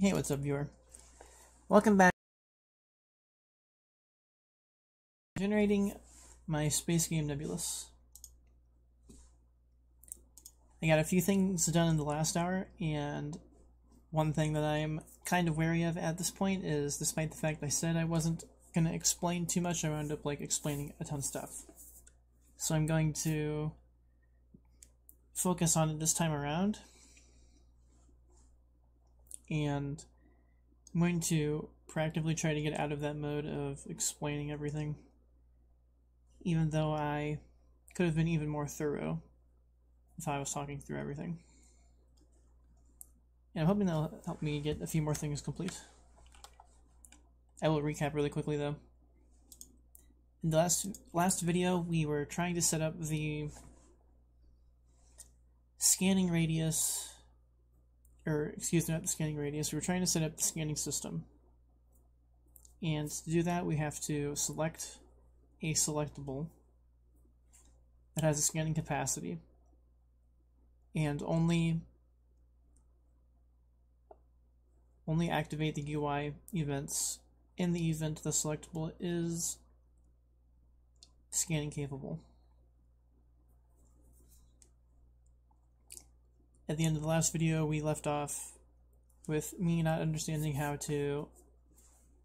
Hey, what's up, viewer? Welcome back. Generating my space game Nebulous. I got a few things done in the last hour, and one thing that I'm kind of wary of at this point is, despite the fact I said I wasn't going to explain too much, I wound up explaining a ton of stuff. So I'm going to focus on it this time around, and I'm going to proactively try to get out of that mode of explaining everything, even though I could have been even more thorough if I was talking through everything. And I'm hoping that'll help me get a few more things complete. I will recap really quickly though. In the last video, we were trying to set up the scanning radius, or excuse me, not the scanning radius, we were trying to set up the scanning system. And to do that, we have to select a selectable that has a scanning capacity, and only activate the UI events in the event the selectable is scanning capable. At the end of the last video, we left off with me not understanding how to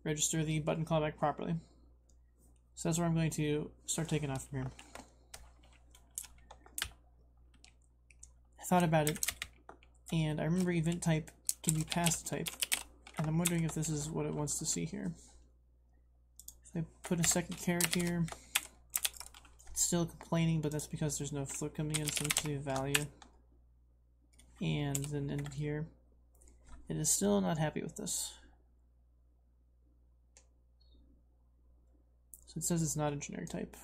register the button callback properly. So that's where I'm going to start taking off from here. I thought about it, and I remember event type can be passed type, and I'm wondering if this is what it wants to see here. If I put a second caret here, it's still complaining, but that's because there's no float coming in, so it's a value. And then end it here. It is still not happy with this. So it says it's not a generic type.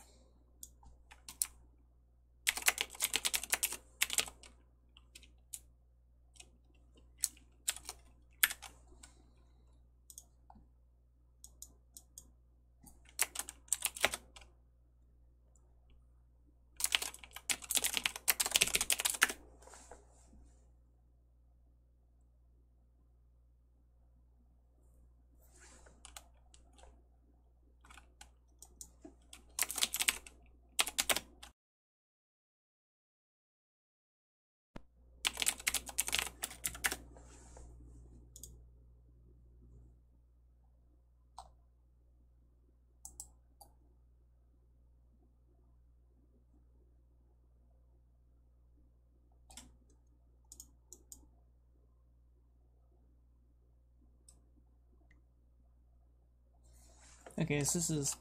Okay, so this is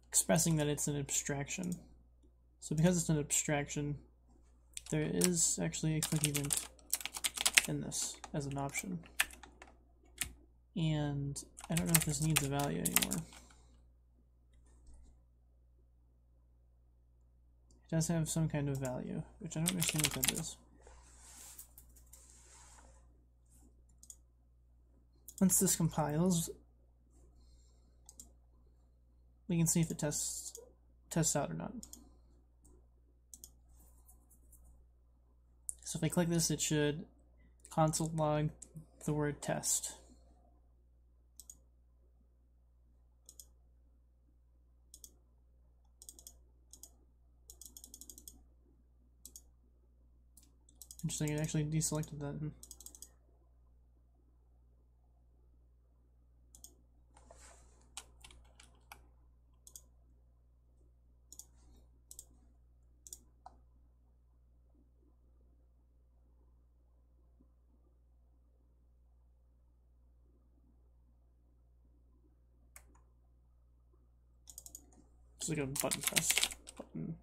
expressing that it's an abstraction. So because it's an abstraction, there is actually a click event in this as an option. And I don't know if this needs a value anymore. It does have some kind of value, which I don't understand what that is. Once this compiles, we can see if it tests out or not. So if I click this, it should console log the word test. Interesting, it actually deselected that. It's like a button press button.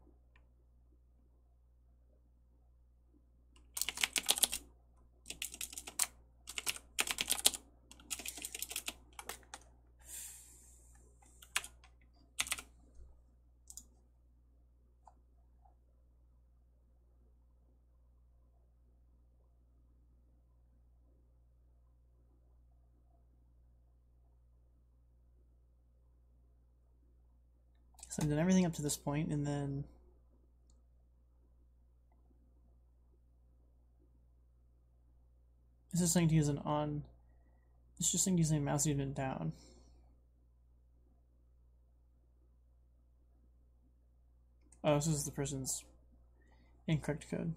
So I've done everything up to this point, and then this is going to use an on It's just using a mouse event down. Oh, this is the person's incorrect code.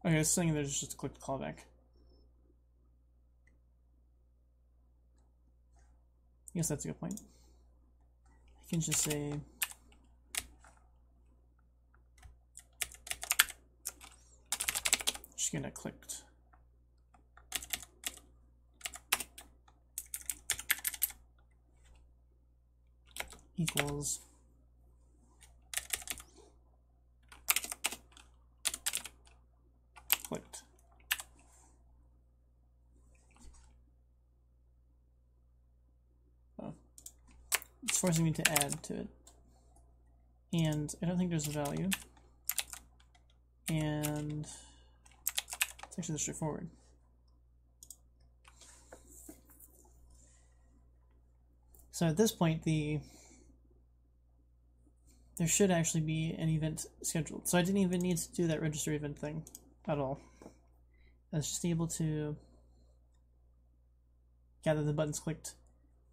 Okay, it's saying there's just a click callback. I guess that's a good point. I can just say just gonna clicked. Equals clicked. Oh. It's forcing me to add to it. And I don't think there's a value. And it's actually straightforward. So at this point, there should actually be an event scheduled. So I didn't even need to do that register event thing at all. I was just able to gather the buttons clicked.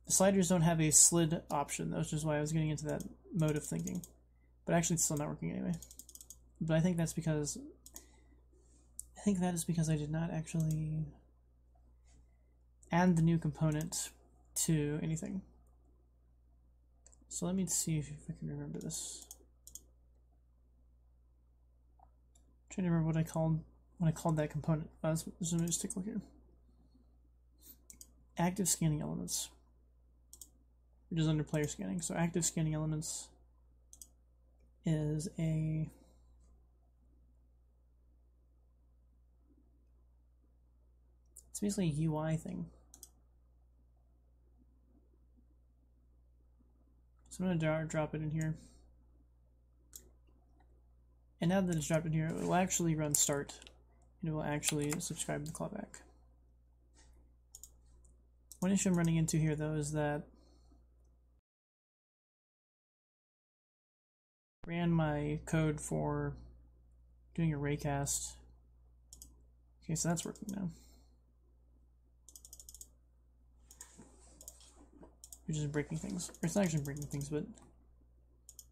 The sliders don't have a slid option, which is why I was getting into that mode of thinking. But actually it's still not working anyway. But I think that's because I did not actually add the new component to anything. So let me see if I can remember this. I'm trying to remember what I called that component. Let me just take a look here. Active scanning elements, which is under player scanning. So active scanning elements is it's basically a UI thing. So I'm going to drop it in here. And now that it's dropped in here, it will actually run start. And it will actually subscribe to the callback. One issue I'm running into here, though, is that I ran my code for doing a raycast. Okay, so that's working now. Which is breaking things. Or it's not actually breaking things, but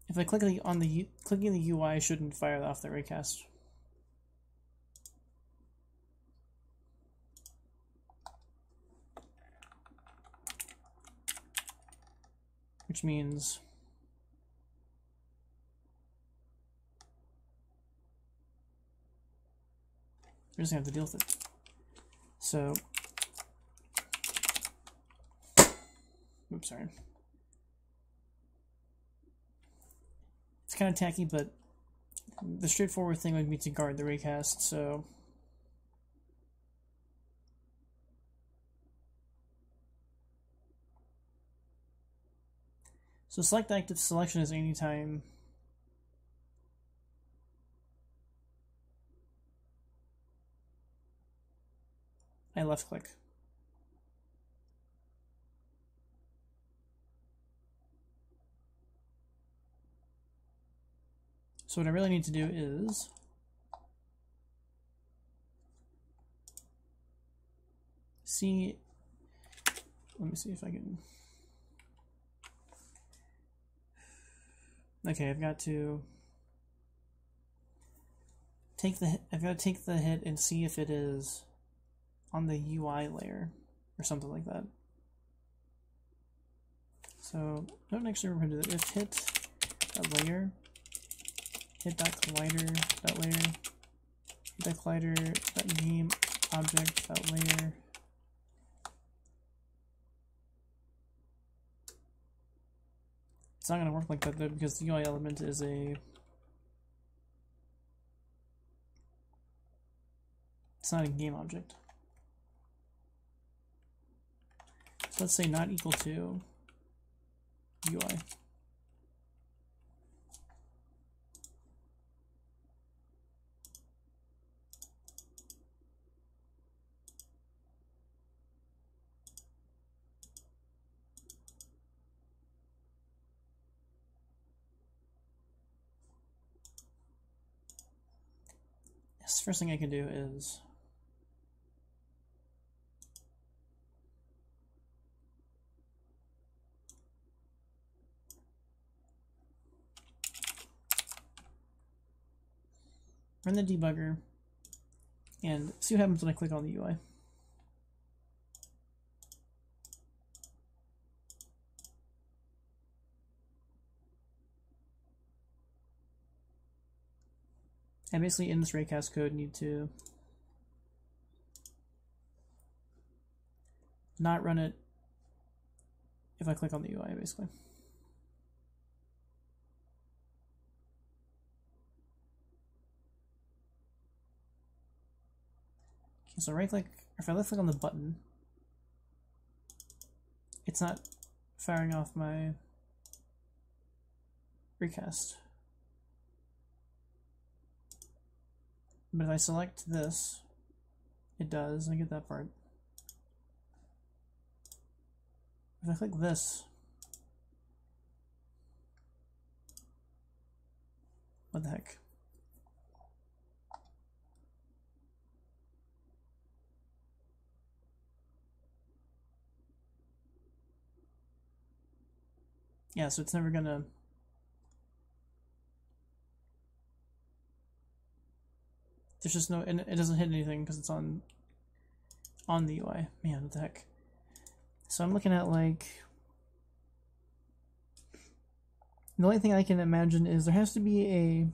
if I click on clicking the UI shouldn't fire off the raycast. Which means we're just gonna have to deal with it. So oops, sorry. It's kind of tacky, but the straightforward thing would be to guard the raycast, so select active selection is anytime I left click. So what I really need to do is let me see if I can. Okay, I've got to take the hit and see if it is on the UI layer or something like that. So I don't actually remember that. If hit.layer, hit.collider.layer, hit.collider.game object.layer. It's not going to work like that though, because the UI element is it's not a game object. So let's say not equal to UI. guess first thing I can do is run the debugger and see what happens when I click on the UI. I basically in this raycast code need to not run it if I click on the UI, basically. Okay, so right click, if I left click on the button, it's not firing off my raycast. But if I select this, it does. I get that part. If I click this, what the heck? Yeah, so it's never gonna. There's just no, and it doesn't hit anything because it's on the UI. Man, what the heck? So I'm looking at like, the only thing I can imagine is there has to be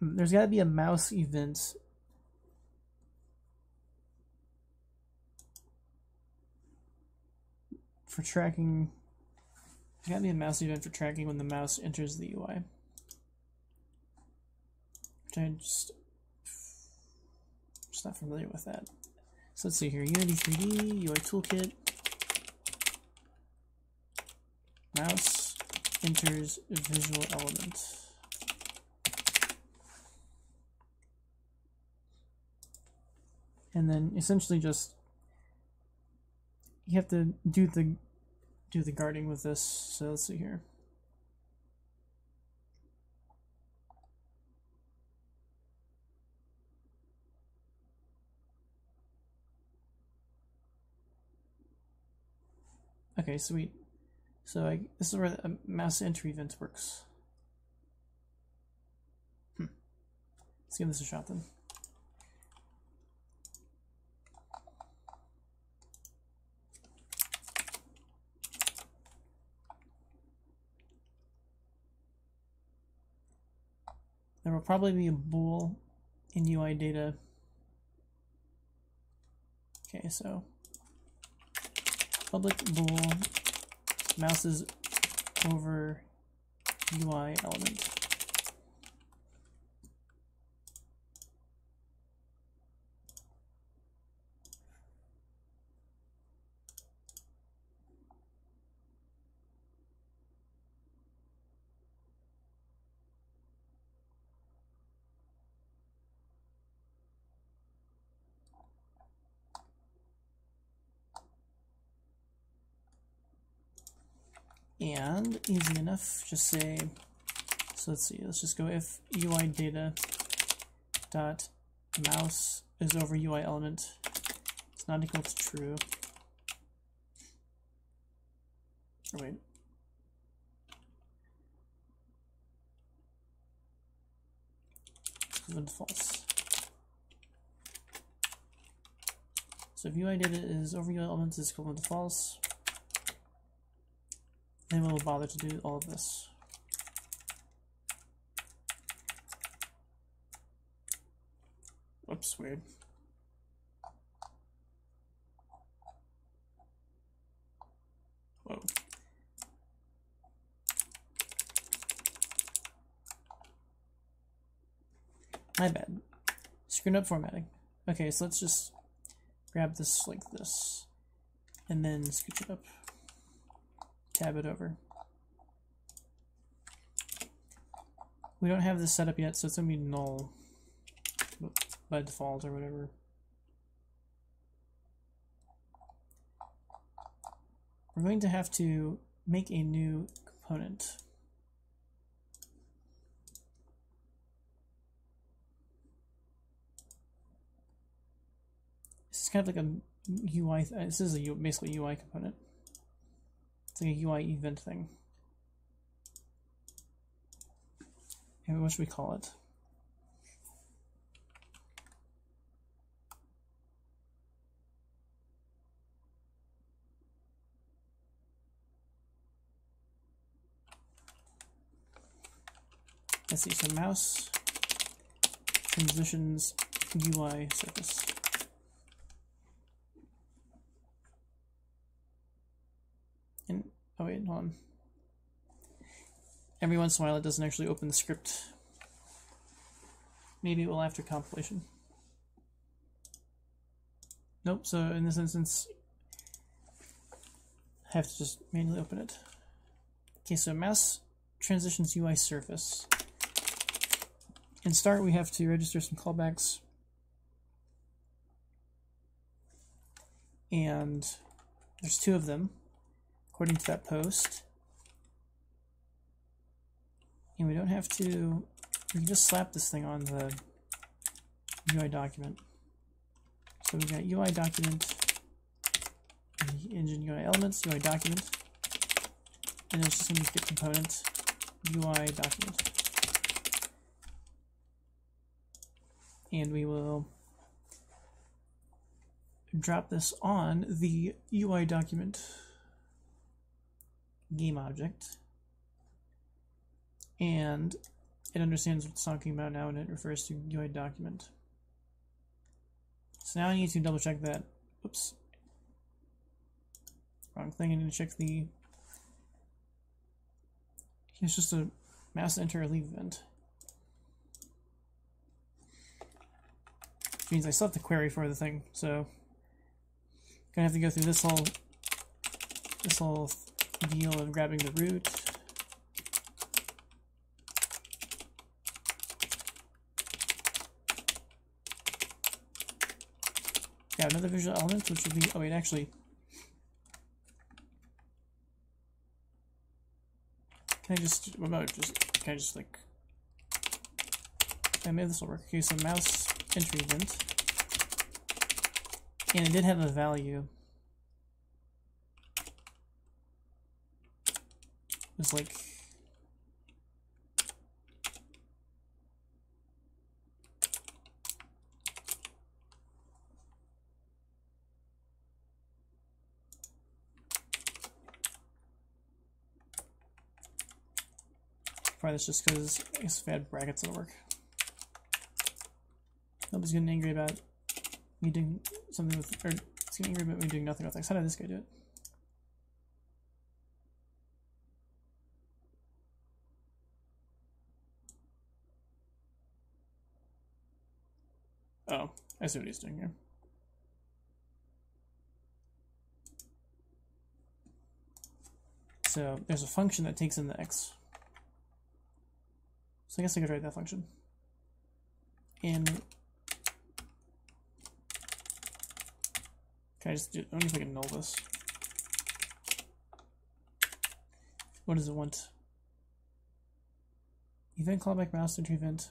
there's got to be a mouse event for tracking. There's got to be a mouse event for tracking when the mouse enters the UI. I'm just not familiar with that. So let's see here, Unity 3D, UI Toolkit, mouse enters visual element. And then essentially just, you have to do the guarding with this. So let's see here. Okay, sweet. So this is where the mouse entry event works. Let's give this a shot then. There will probably be a bool in UI data. Okay, so public bool mouses over UI element. And easy enough, just say, so let's see, let's just go if UI data dot mouse is over UI element, it's not equal to true. Oh wait. Equivalent to false. So if UI data is over UI element is equivalent to false, then we'll bother to do all of this. Whoops, weird. Whoa. My bad. Screwed up formatting. Okay, so let's just grab this like this, and then scooch it up. Tab it over. We don't have this set up yet, so it's going to be null by default or whatever. We're going to have to make a new component. It's kind of like a UI. This is basically a UI component. It's like a UI event thing. And what should we call it? Let's see, so mouse transitions UI surface. And, oh wait, hold on. Every once in a while it doesn't actually open the script. Maybe it will after compilation. Nope, so in this instance, I have to just manually open it. Okay, so mouse transitions UI surface. In start, we have to register some callbacks. And there's 2 of them, according to that post. And we don't have to, we can just slap this thing on the UI document. So we've got UI document, engine UI elements, UI document, and it's just going to be git component, UI document. And we will drop this on the UI document game object. And it understands what it's talking about now and it refers to UI document. So now I need to double check that. Oops. Wrong thing. I need to check the. It's just a mouse enter or leave event. Which means I still have to query for the thing, so gonna have to go through this whole deal of grabbing the root. Yeah, another visual element, which will be, oh wait, actually, can I just like, yeah, maybe this will work. Okay, so mouse entry event, and it did have a value. It was like, probably that's just because I guess if I had brackets it'll work. Nobody's getting angry about me doing something with, or it's getting angry about me doing nothing with X. How did this guy do it? Oh, I see what he's doing here. So there's a function that takes in the X. So I guess I could write that function. And can I just do, I wonder if I can null this. What does it want? Event callback mouse entry event.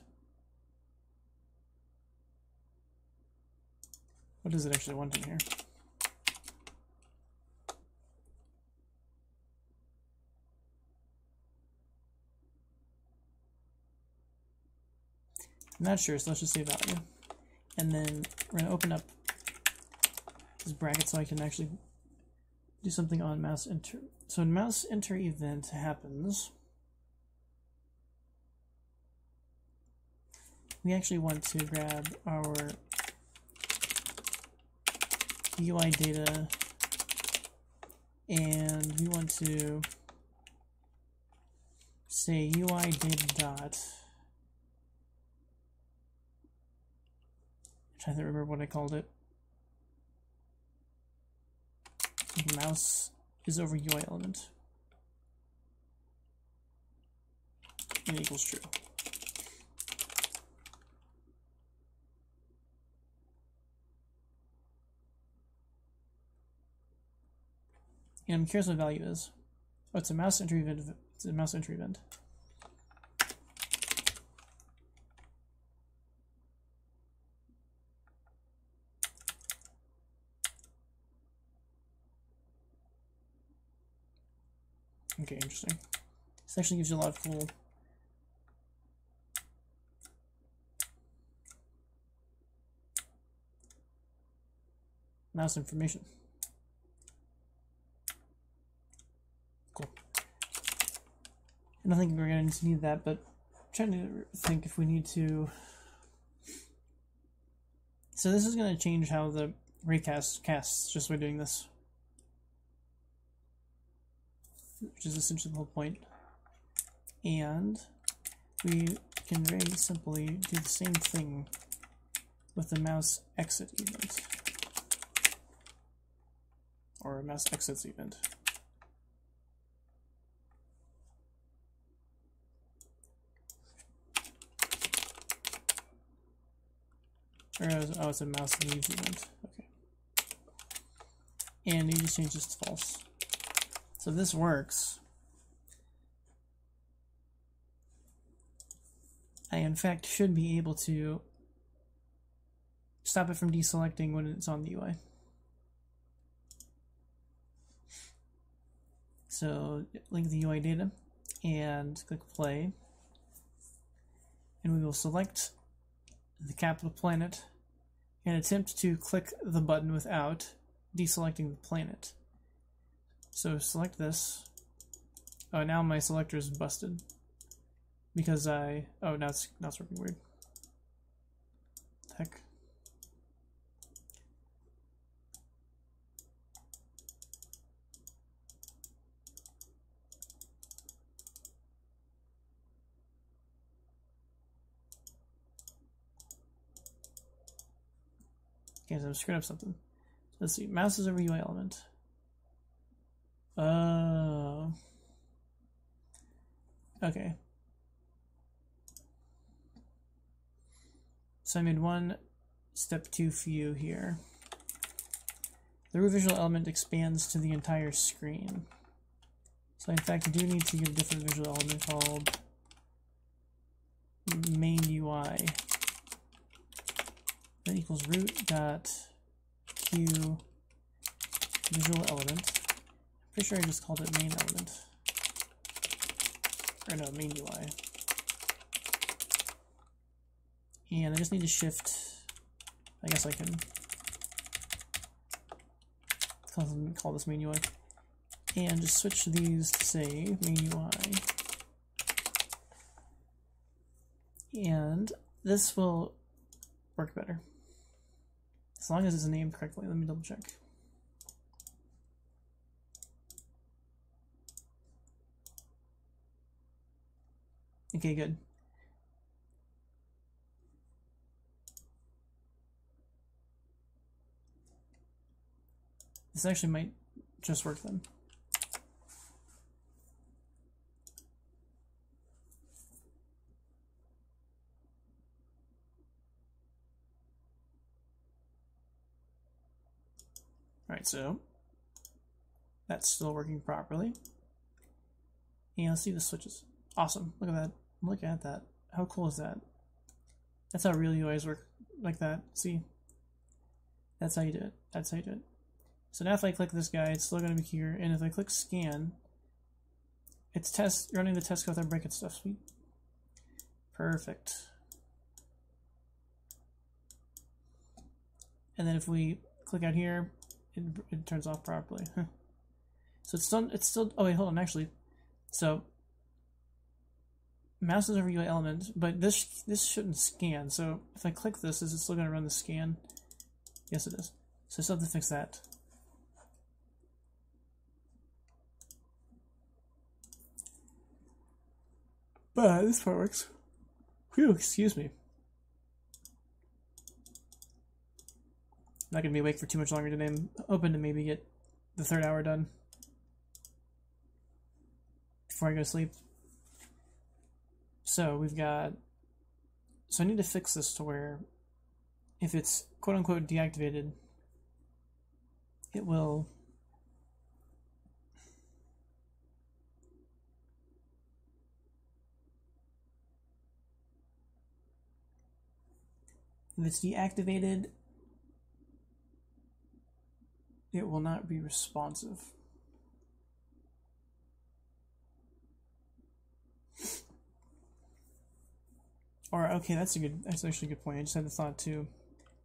What does it actually want in here? I'm not sure, so let's just say value. And then we're going to open up this bracket so I can actually do something on mouse enter. So when mouse enter event happens, we actually want to grab our UI data and we want to say UI data dot. I'm trying to remember what I called it. So mouse is over UI element. And equals true. And I'm curious what value is. Oh, it's a mouse entry event. It's a mouse entry event. Okay, interesting. This actually gives you a lot of cool mouse information. Cool. I don't think we're going to need that, but I'm trying to think if we need to. So this is going to change how the raycast casts just by doing this, which is essentially the whole point. And we can very simply do the same thing with the mouse exit event, or mouse exits event. Or, oh, it's a mouse leaves event. Okay. And you just change this to false. So if this works, I in fact should be able to stop it from deselecting when it's on the UI. So link the UI data and click play, and we will select the capital planet and attempt to click the button without deselecting the planet. So select this. Oh, now my selector is busted because oh, now it's working weird. Heck. Okay, so I'm screwing up something. Let's see. Mouse is over UI element. Okay. So I made one step too few here. The root visual element expands to the entire screen. So in fact, I do need to get a different visual element called main UI. That equals root dot q visual element. I'm pretty sure I just called it main element. Or no, main UI. And I just need to shift. I guess I can call this main UI. And just switch these to say main UI. And this will work better. As long as it's named correctly. Let me double check. Okay, good. This actually might just work then. Alright, so that's still working properly. And let's see the switches. Awesome. Look at that. Look at that. How cool is that? That's how real UIs work, like that. See? That's how you do it. That's how you do it. So now if I click this guy, it's still going to be here. And if I click scan, it's running the test code without breaking stuff. Sweet. Perfect. And then if we click out here, it turns off properly. So it's still, oh wait, hold on, actually. So mouse is over UI element, but this shouldn't scan. So if I click this, is it still going to run the scan? Yes, it is. So I still have to fix that. But this part works. Whew, excuse me. I'm not going to be awake for too much longer today. I'm hoping to maybe get the 3rd hour done before I go to sleep. So we've got, so I need to fix this to where if it's quote unquote deactivated, it will if it's deactivated, it will not be responsive. Or okay, that's actually a good point. I just had the thought to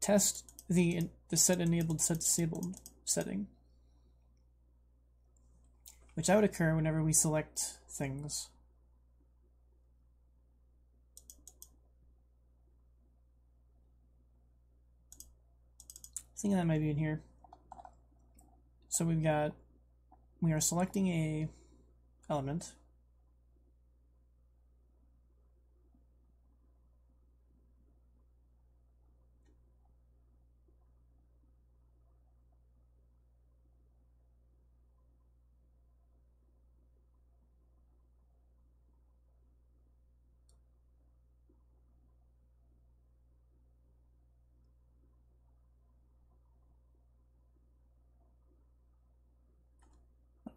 test the set enabled, set disabled setting, which that would occur whenever we select things. I think that might be in here. So we are selecting a element.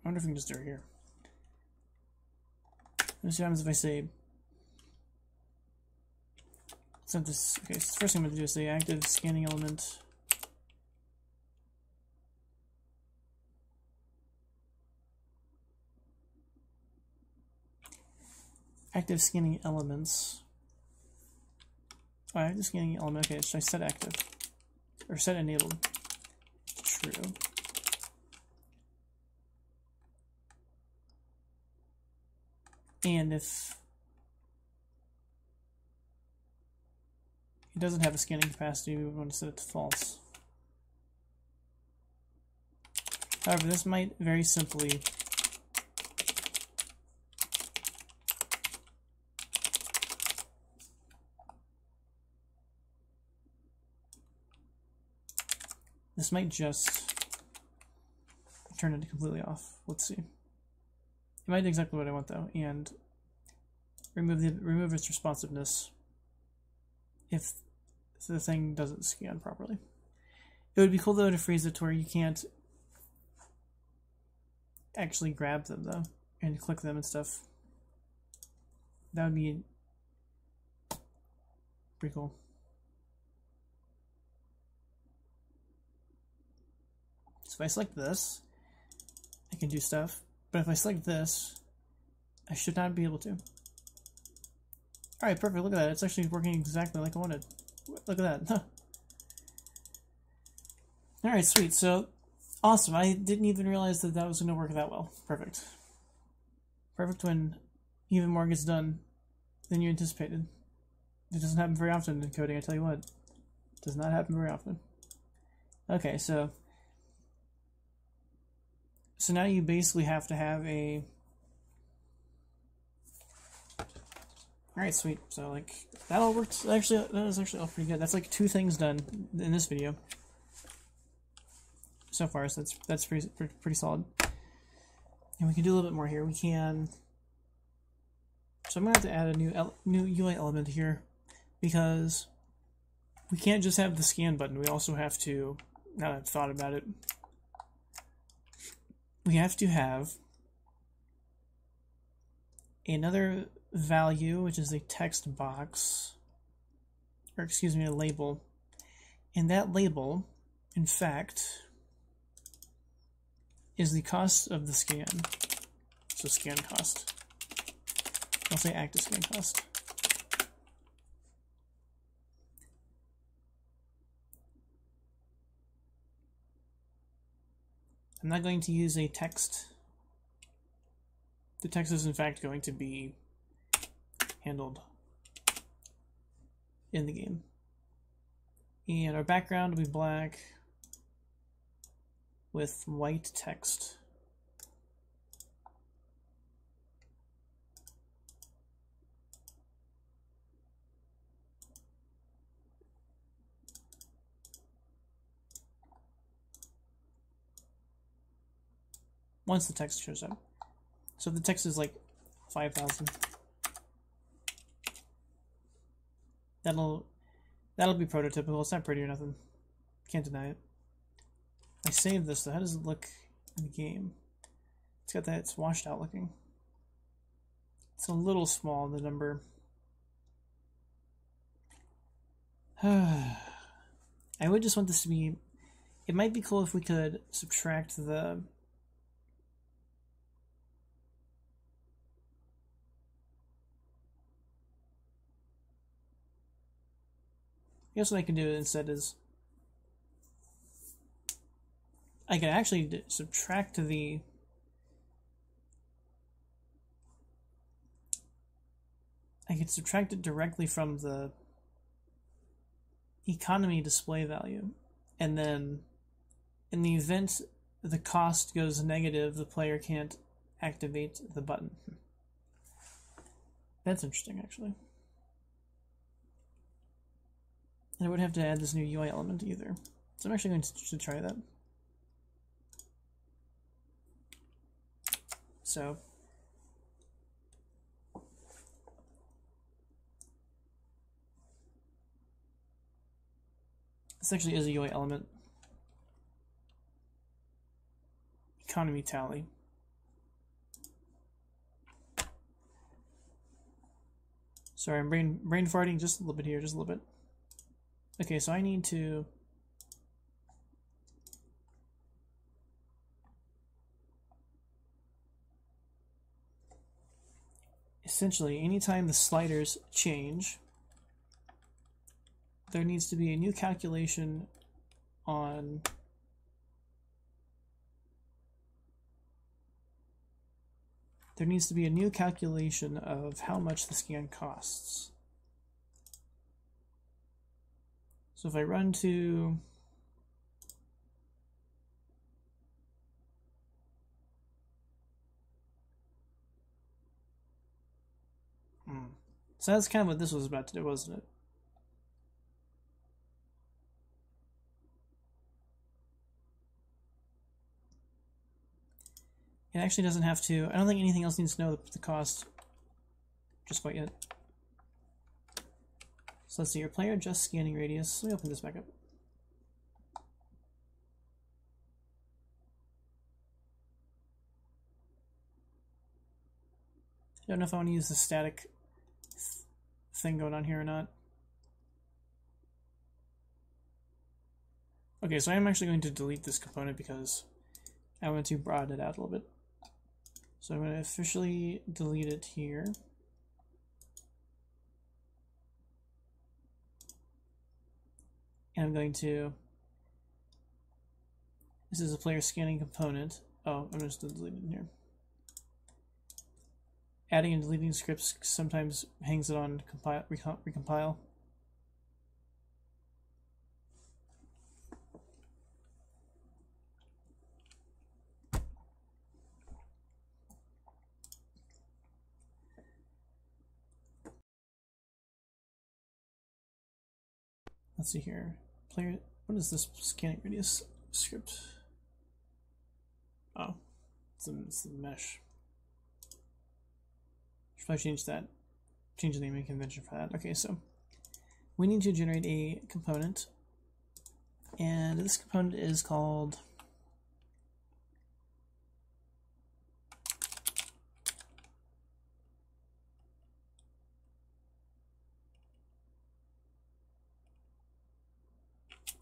I wonder if we can just do it here. Let's see what happens if I say, so this, okay, so the first thing I'm going to do is say active scanning element. Active scanning elements. Oh, active scanning element, okay, should I set active? Or set enabled? True. And if it doesn't have a scanning capacity, we want to set it to false. However, this might very simply just turn it completely off. Let's see. It might do exactly what I want though, and remove its responsiveness if the thing doesn't scan properly. It would be cool though to freeze it to where you can't actually grab them though and click them and stuff. That would be pretty cool. So if I select this, I can do stuff. But if I select this, I should not be able to. Alright, perfect. Look at that. It's actually working exactly like I wanted. Look at that. Alright, sweet. So, awesome. I didn't even realize that that was going to work that well. Perfect. Perfect when even more gets done than you anticipated. It doesn't happen very often in coding, I tell you what. It does not happen very often. Okay, so now you basically have to have a... Alright, sweet. So, like, that all worked. Actually, that was actually all pretty good. That's like 2 things done in this video so far, so that's pretty solid. And we can do a little bit more here. We can... So I'm going to have to add a new UI element here, because we can't just have the scan button. We also have to, now that I've thought about it, we have to have another value, which is a text box, or excuse me, a label. And that label, in fact, is the cost of the scan. So scan cost. I'll say active scan cost. I'm not going to use a text. The text is in fact going to be handled in the game. And our background will be black with white text. Once the text shows up. So the text is like 5,000. That'll be prototypical. It's not pretty or nothing. Can't deny it. I saved this though. How does it look in the game? It's got that, it's washed out looking. It's a little small, the number. I would just want this to be, it might be cool if we could subtract the guess what I can do instead is I can actually subtract the I can subtract it directly from the economy display value, and then in the event the cost goes negative, the player can't activate the button. That's interesting, actually. And I wouldn't have to add this new UI element either. So I'm actually going to try that. So this actually is a UI element. Economy tally. Sorry, I'm brain farting just a little bit here, just a little bit. Okay, so I need to essentially anytime the sliders change, there needs to be a new calculation on of how much the scan costs. So if I run to so that's kind of what this was about to do, wasn't it? It actually doesn't have to. I don't think anything else needs to know the cost just quite yet. So let's see, your player adjusts scanning radius. Let me open this back up. I don't know if I want to use the static thing going on here or not. Okay, so I'm actually going to delete this component because I want to broaden it out a little bit. So I'm going to officially delete it here. And I'm going to, this is a player scanning component. Oh, I'm just going to delete it in here. Adding and deleting scripts sometimes hangs it on recompile. Let's see here. Player, what is this scanning radius script? Oh, it's the mesh. Should probably change that. Change the naming convention for that. Okay, so we need to generate a component, and this component is called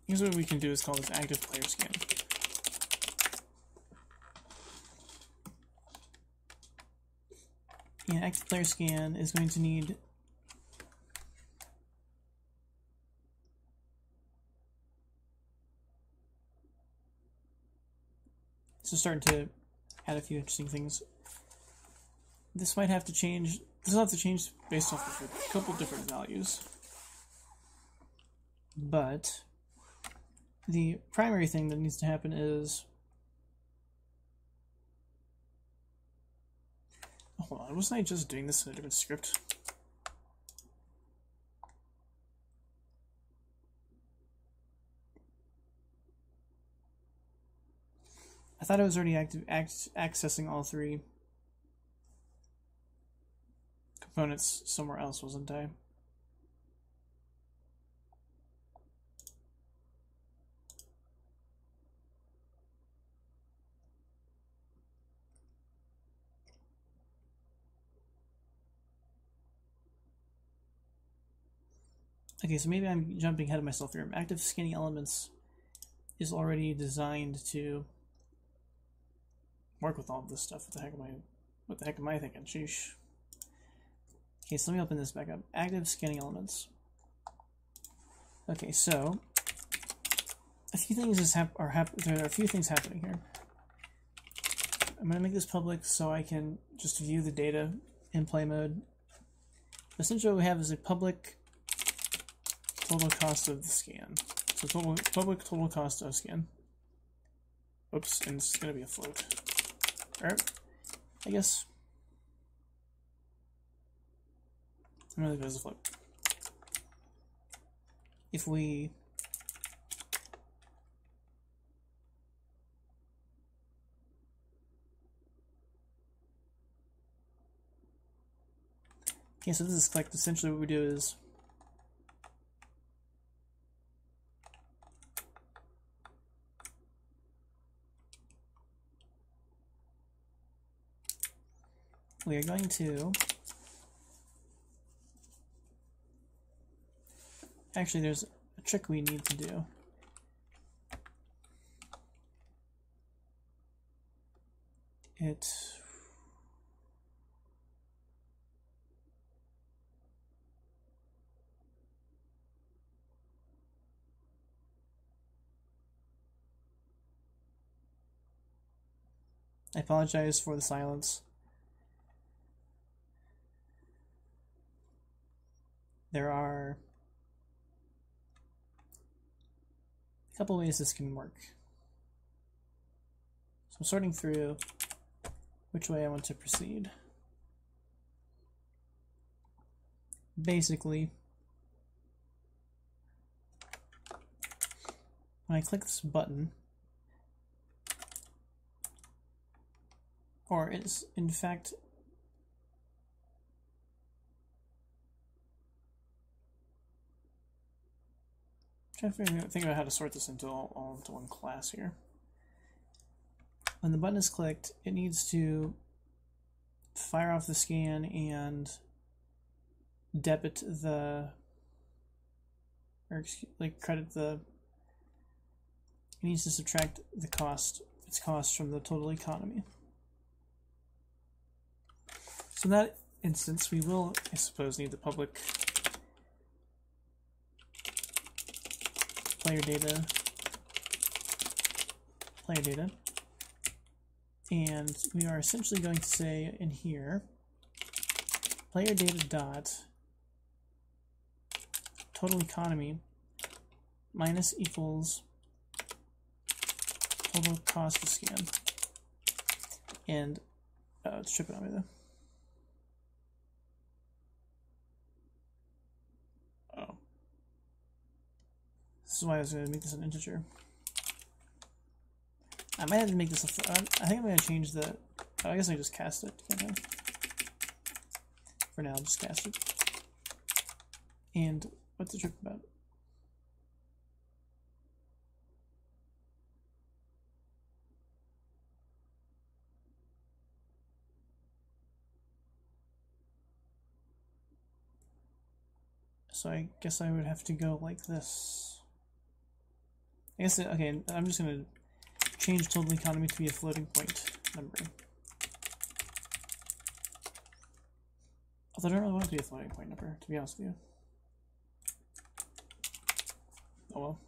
here's what we can do is call this active player scan. And active player scan is going to need so starting to add a few interesting things. This might have to change. This will have to change based off of a couple different values, but the primary thing that needs to happen is, hold on, wasn't I just doing this in a different script? I thought I was already accessing all three components somewhere else, wasn't I? Okay, so maybe I'm jumping ahead of myself here. Active scanning elements is already designed to work with all of this stuff. What the heck am I thinking? Sheesh. Okay, so let me open this back up. Active scanning elements. Okay, so a few things there are a few things happening here. I'm going to make this public so I can just view the data in play mode. Essentially what we have is a public total cost of the scan. So public total cost of scan. Oops, and it's going to be a float. Alright, I guess I'm going to leave it as a float. If we okay, so this is collect. Essentially what we do is we are going to actually there's a trick we need to do. I apologize for the silence. There are a couple ways this can work. So I'm sorting through which way I want to proceed. Basically, when I click this button, or it's in fact I'm trying to think about how to sort this into all into one class here. When the button is clicked, it needs to fire off the scan and debit the, or excuse, like credit the, it needs to subtract the cost, its cost from the total economy. So in that instance, we will, I suppose, need the public player data, and we are essentially going to say in here, player data dot total economy minus equals total cost of scan, and it's tripping on me though. Oh, this is why I was going to make this an integer. I might have to make this a. I think I'm going to change the. I guess I just cast it. Can't I? For now, I'll just cast it. And what's the trick about it? So I guess I would have to go like this. I guess, okay, I'm just going to change total economy to be a floating point number. Although I don't really want it to be a floating point number, to be honest with you. Oh well.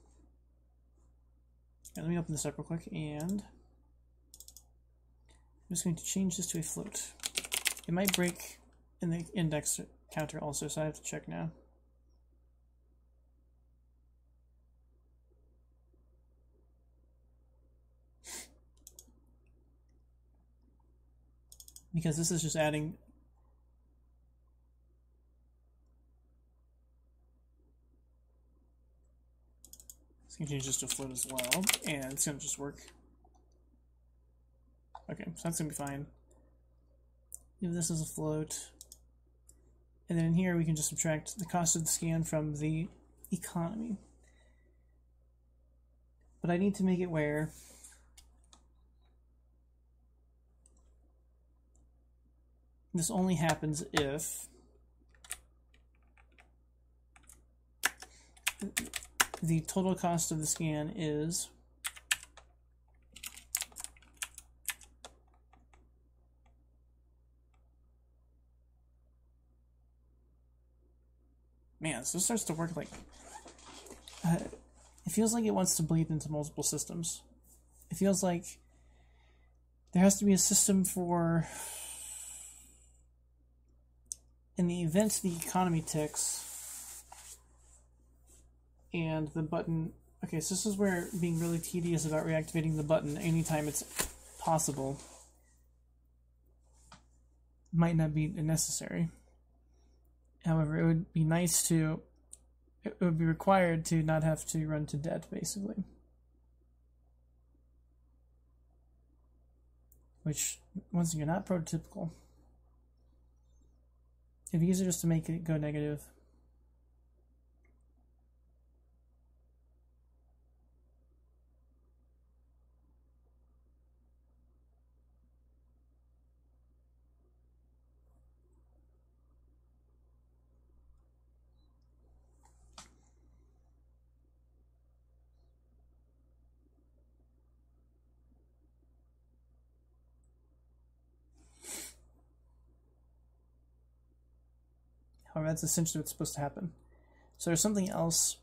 Yeah, let me open this up real quick, and I'm just going to change this to a float. It might break in the index counter also, so I have to check now. Because this is just adding it's going to change this to float as well, and it's going to just work. Okay, so that's going to be fine. Leave this as a float. And then in here we can just subtract the cost of the scan from the economy. But I need to make it where this only happens if the total cost of the scan is man, so this starts to work like it feels like it wants to bleed into multiple systems. It feels like there has to be a system for, in the event the economy ticks and the button. Okay, so this is where being really tedious about reactivating the button anytime it's possible might not be necessary. However, it would be nice to, it would be required to not have to run to death, basically. Which, once again, not prototypical. It'd be easier just to make it go negative. However, that's essentially what's supposed to happen. So there's something else.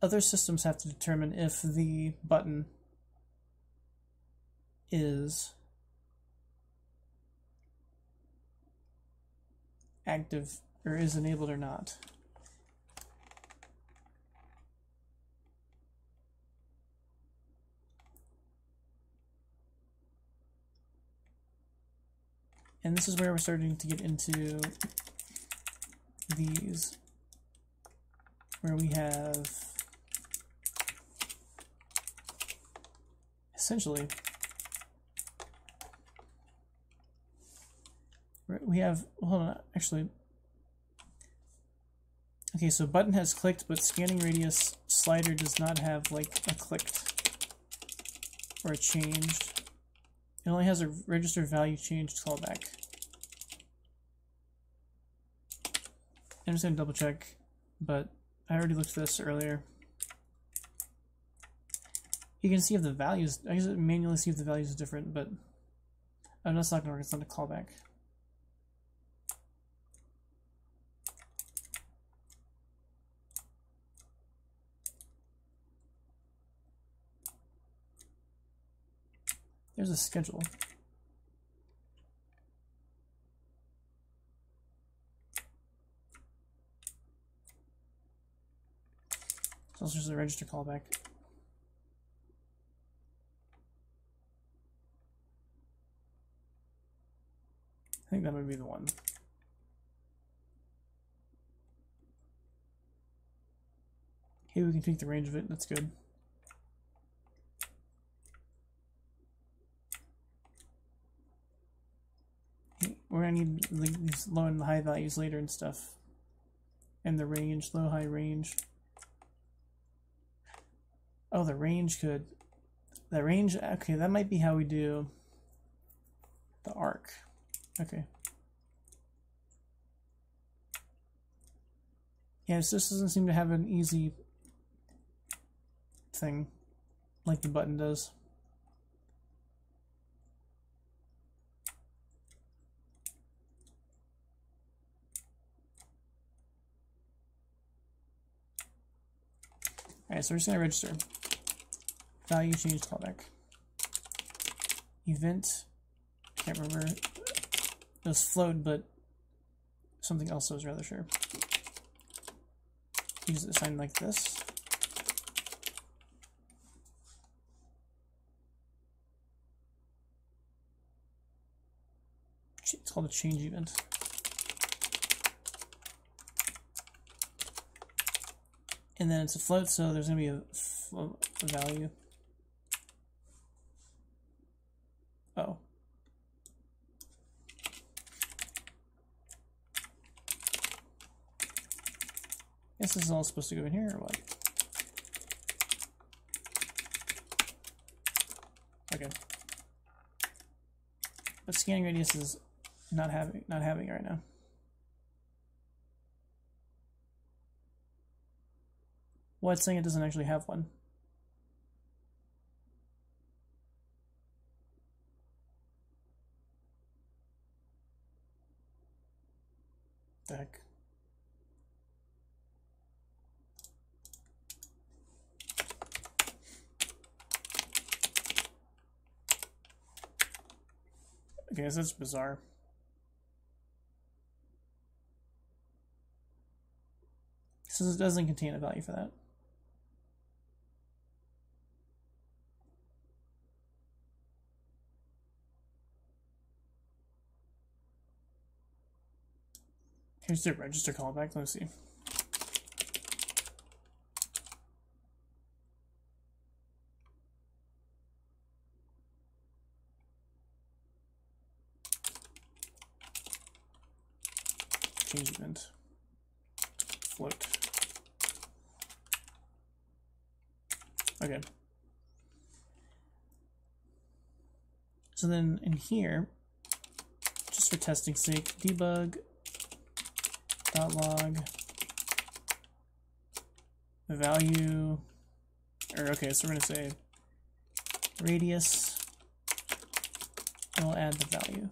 Other systems have to determine if the button is active or is enabled or not. And this is where we're starting to get into these, where we have essentially, we have, hold on, actually, okay, so button has clicked, but scanning radius slider does not have like a clicked or a changed. It only has a register value changed callback. I'm just going to double check, but I already looked at this earlier. You can see if the values, I guess manually see if the values is different, but that's not going to work, it's not a callback. There's a schedule. So it's just a register callback. I think that would be the one. Okay, we can tweak the range of it, that's good. We're gonna need these low and high values later and stuff. And the range, low, high range. Oh, the range could. The range, okay, that might be how we do the arc. Okay. Yeah, this doesn't seem to have an easy thing like the button does. Alright, so we're just going to register. Value change callback. Event, can't remember. It was float, but something else I was rather sure. Use the sign like this. It's called a change event. And then it's a float, so there's going to be a value. Oh. Guess this is all supposed to go in here, or what? Okay. But scanning radius is not having it right now. Well, it's saying it doesn't actually have one. The heck? Okay, so that's bizarre. So it doesn't contain a value for that. Here's the register callback. Let's see. Change event. Float. Okay. So then in here, just for testing sake, debug.log value, or okay, so we're going to say radius, and we'll add the value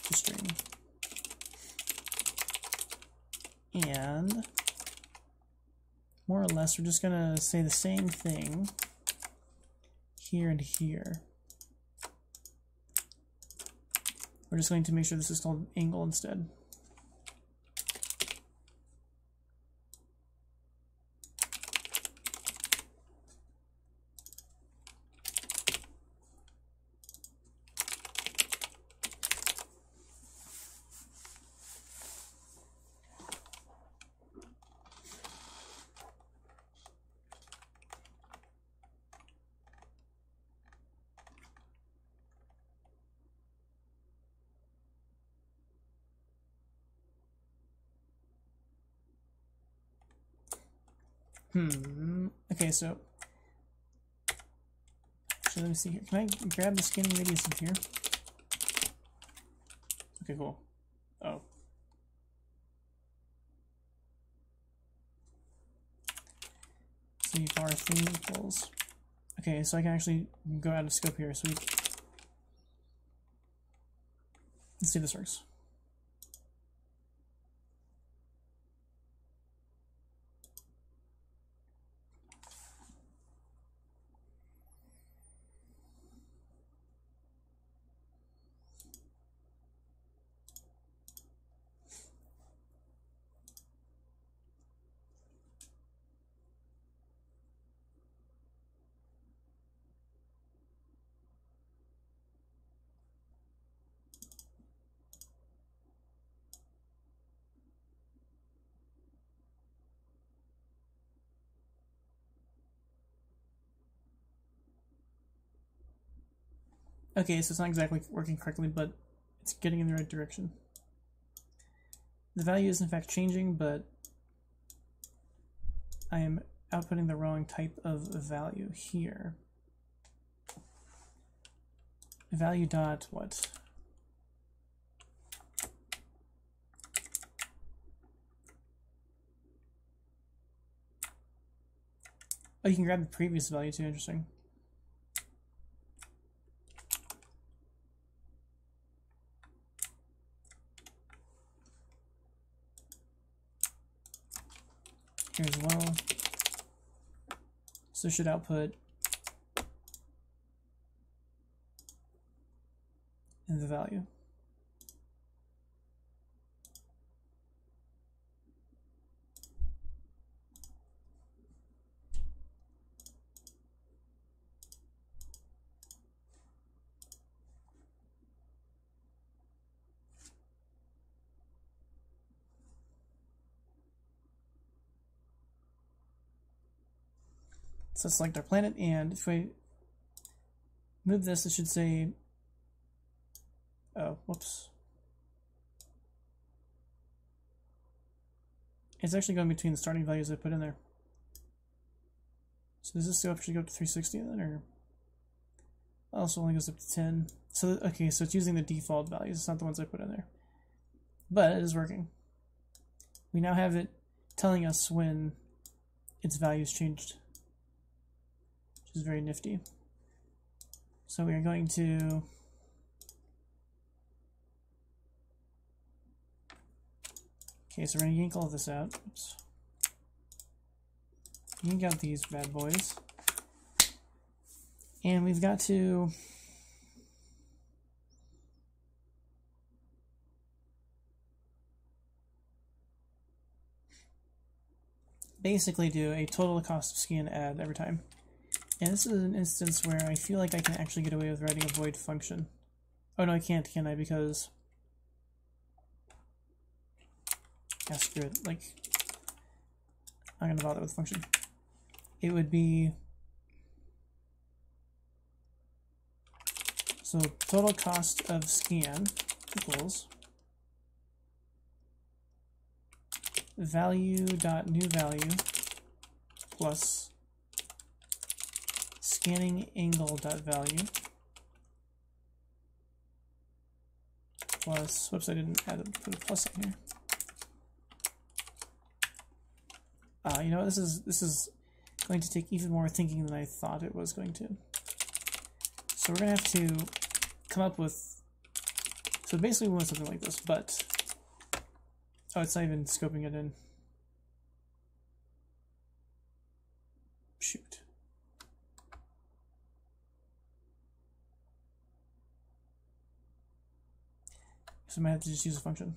to string. And more or less, we're just going to say the same thing here and here. We're just going to make sure this is called angle instead. Okay, so let me see here. Can I grab the scanning radius in here? Okay, cool. Oh. See var thing equals. Okay, so I can actually go out of scope here. Sweet. Let's see if this works. Okay, so it's not exactly working correctly, but it's getting in the right direction. The value is in fact changing, but I am outputting the wrong type of value here. Value dot what? Oh, you can grab the previous value too, interesting. Here as well. So it should output in the value. So select our planet, and if we move this, it should say, oh, whoops. It's actually going between the starting values I put in there. So does this actually go up to 360 then, or? Also only goes up to 10. So, okay, so it's using the default values. It's not the ones I put in there. But it is working. We now have it telling us when its values changed, which is very nifty. So we are going to okay, so we're going to yank all of this out. Oops. Yank out these bad boys. And we've got to basically do a total cost of scan add every time. And this is an instance where I feel like I can actually get away with writing a void function. Oh no, I can't, can I? Because... yeah, screw it. Like, I'm not gonna bother with the function. It would be... so total cost of scan equals value.newValue plus scanning angle.value plus, whoops, I didn't put a plus in here. You know what, this is going to take even more thinking than I thought it was going to. So we're going to have to come up with, so basically we want something like this, but, oh, it's not even scoping it in. Shoot. So I might have to just use a function.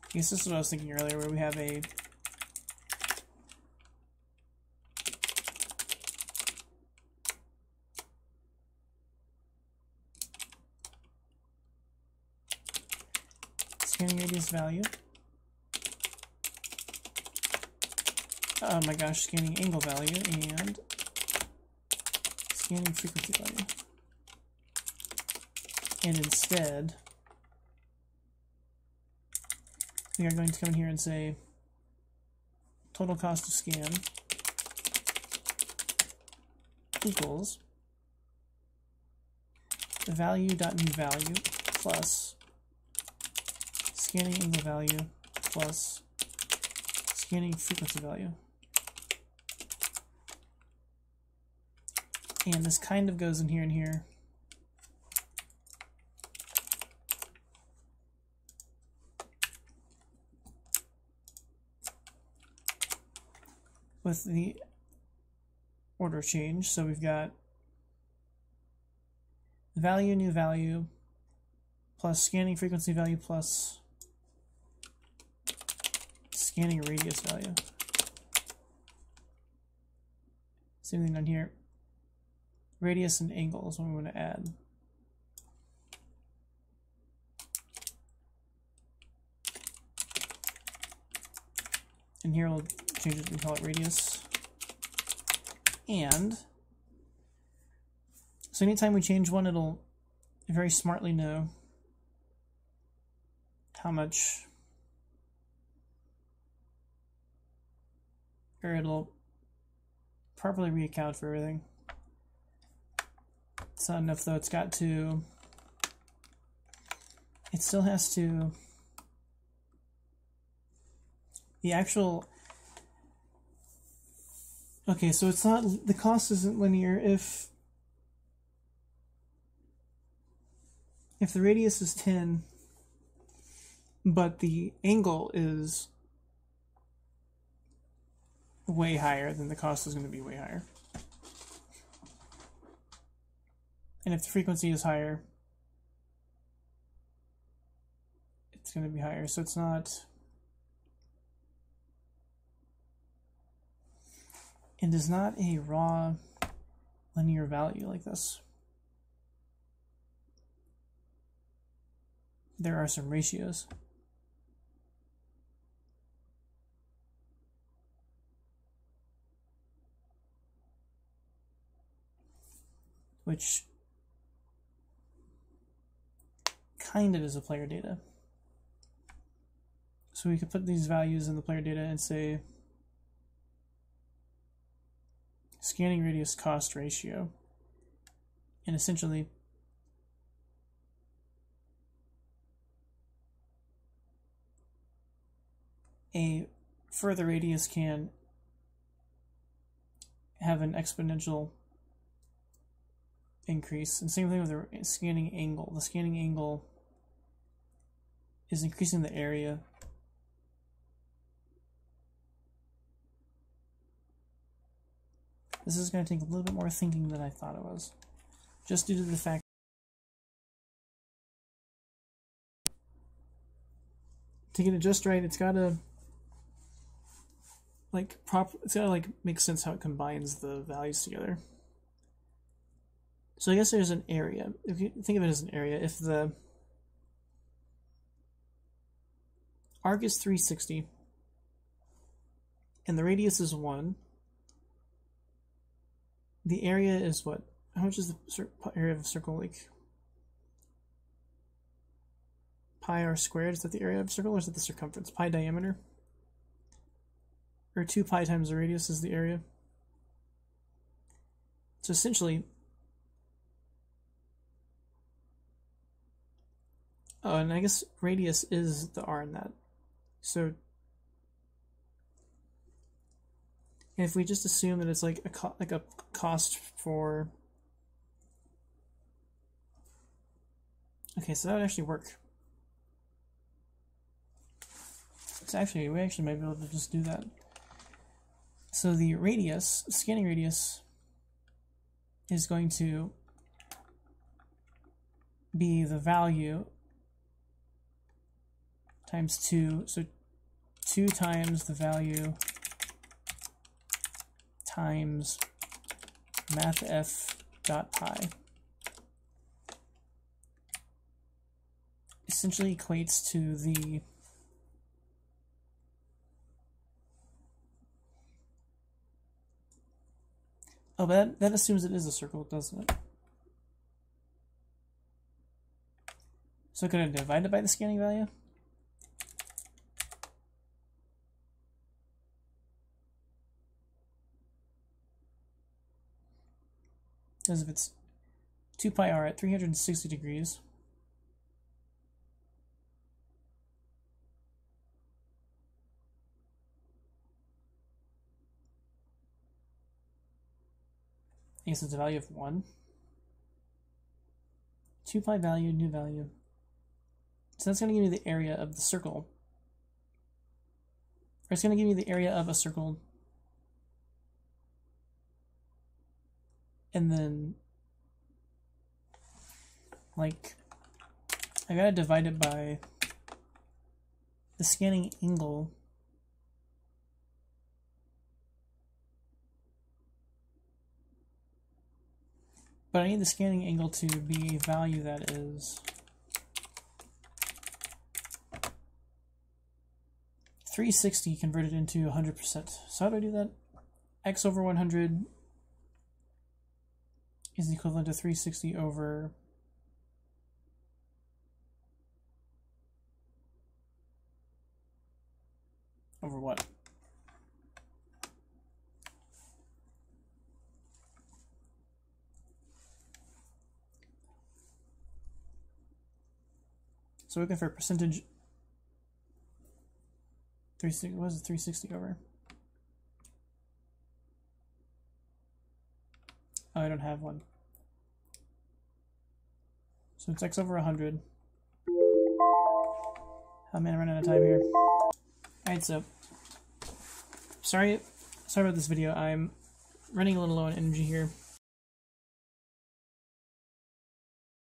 I guess this is what I was thinking earlier, where we have a scanning radius value. Oh my gosh, scanning angle value and scanning frequency value. And instead, we are going to come in here and say total cost of scan equals the value.newValue plus scanning angle value plus scanning frequency value. And this kind of goes in here and here. With the order change, so we've got value new value plus scanning frequency value plus scanning radius value. Same thing down here. Radius and angle is what we want to add. And here we'll change it and call it radius. And so anytime we change one, it'll very smartly know how much, or it'll properly reaccount for everything. It's not enough though, it's got to, it still has to, the actual, okay, so it's not, the cost isn't linear if the radius is 10, but the angle is way higher, then the cost is going to be way higher. And if the frequency is higher, it's going to be higher. So it's not, it is not a raw linear value like this. There are some ratios. Which kind of is a player data. So we could put these values in the player data and say scanning radius cost ratio, and essentially a further radius can have an exponential increase, and same thing with the scanning angle. The scanning angle is increasing the area. This is going to take a little bit more thinking than I thought it was, just due to the fact to get it just right, it's gotta like make sense how it combines the values together. So I guess there's an area. If you think of it as an area, if the arc is 360 and the radius is 1, the area is what? How much is the area of a circle? Like pi r squared? Is that the area of a circle, or is that the circumference? Pi diameter? Or 2 pi times the radius is the area. So essentially, oh, and I guess radius is the r in that. So if we just assume that it's like a cost for, okay, so that would actually work. So actually, we actually might be able to just do that. So the radius, scanning radius, is going to be the value times 2, so 2 times the value times mathf dot pi. Essentially equates to the oh, but that assumes it is a circle, doesn't it? So could I divide it by the scanning value? As if it's 2 pi r at 360 degrees. I guess it's a value of 1. 2 pi value, new value. So that's going to give me the area of the circle. Or it's going to give me the area of a circle. And then, like, I gotta divide it by the scanning angle. But I need the scanning angle to be a value that is 360 converted into 100%. So how do I do that? X over 100 is equivalent to 360 over what? So we're looking for a percentage. 360. What is it? 360 over? Oh, I don't have one. So it's x over 100. Oh man, I'm running out of time here. Alright, so sorry about this video. I'm running a little low on energy here.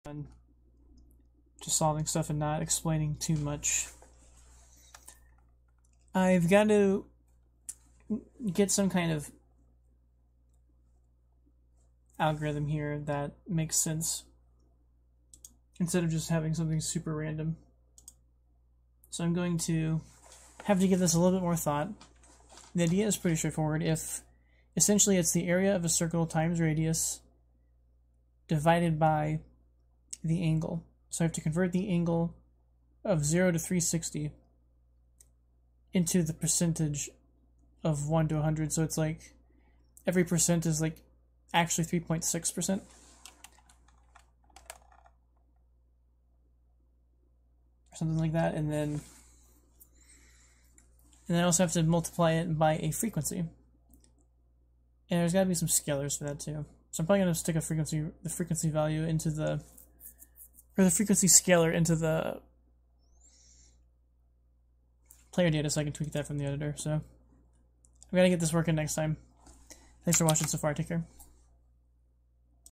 And just solving stuff and not explaining too much. I've got to get some kind of algorithm here that makes sense instead of just having something super random. So I'm going to have to give this a little bit more thought. The idea is pretty straightforward. If essentially it's the area of a circle times radius divided by the angle. So I have to convert the angle of 0 to 360 into the percentage of 1 to 100. So it's like every percent is like actually 3.6%. Or something like that. And then I also have to multiply it by a frequency. And there's got to be some scalars for that too. So I'm probably going to stick the frequency value into the frequency scalar into the player data so I can tweak that from the editor. So I'm going to get this working next time. Thanks for watching so far. Take care.